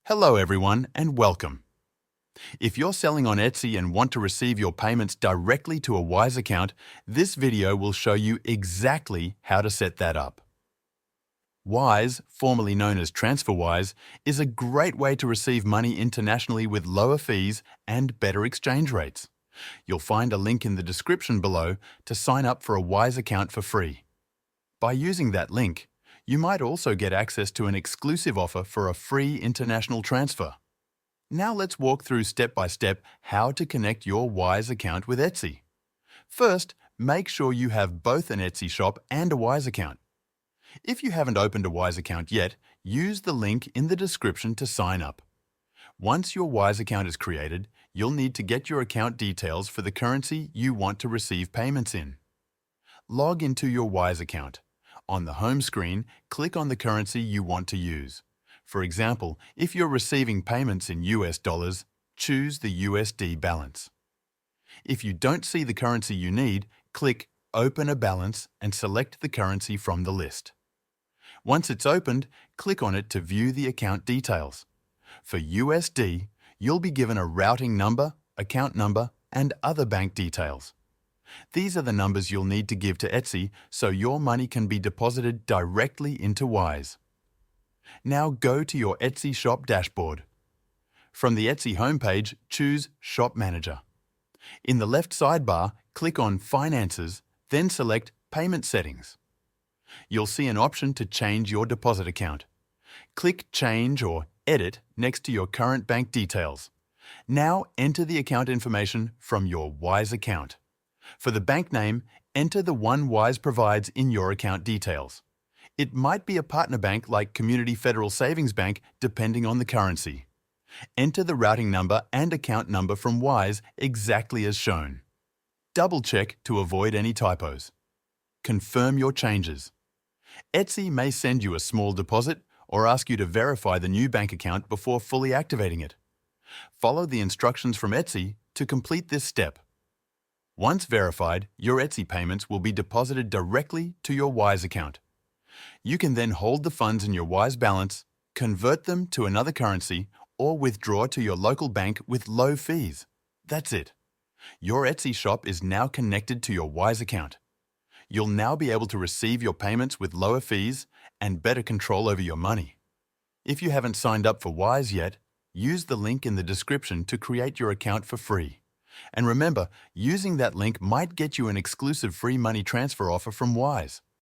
Hello everyone and welcome. If you're selling on Etsy and want to receive your payments directly to a Wise account, this video will show you exactly how to set that up. Wise, formerly known as TransferWise, is a great way to receive money internationally with lower fees and better exchange rates. You'll find a link in the description below to sign up for a Wise account for free. By using that link, you might also get access to an exclusive offer for a free international transfer. Now let's walk through step by step how to connect your Wise account with Etsy. First, make sure you have both an Etsy shop and a Wise account. If you haven't opened a Wise account yet, use the link in the description to sign up. Once your Wise account is created, you'll need to get your account details for the currency you want to receive payments in. Log into your Wise account. On the home screen, click on the currency you want to use. For example, if you're receiving payments in US dollars, choose the USD balance. If you don't see the currency you need, click Open a Balance and select the currency from the list. Once it's opened, click on it to view the account details. For USD, you'll be given a routing number, account number, and other bank details. These are the numbers you'll need to give to Etsy so your money can be deposited directly into Wise. Now go to your Etsy shop dashboard. From the Etsy homepage, choose Shop Manager. In the left sidebar, click on Finances, then select Payment Settings. You'll see an option to change your deposit account. Click Change or Edit next to your current bank details. Now enter the account information from your Wise account. For the bank name, enter the one Wise provides in your account details. It might be a partner bank like Community Federal Savings Bank depending on the currency. Enter the routing number and account number from Wise exactly as shown. Double-check to avoid any typos. Confirm your changes. Etsy may send you a small deposit or ask you to verify the new bank account before fully activating it. Follow the instructions from Etsy to complete this step. Once verified, your Etsy payments will be deposited directly to your Wise account. You can then hold the funds in your Wise balance, convert them to another currency, or withdraw to your local bank with low fees. That's it. Your Etsy shop is now connected to your Wise account. You'll now be able to receive your payments with lower fees and better control over your money. If you haven't signed up for Wise yet, use the link in the description to create your account for free. And remember, using that link might get you an exclusive free money transfer offer from Wise.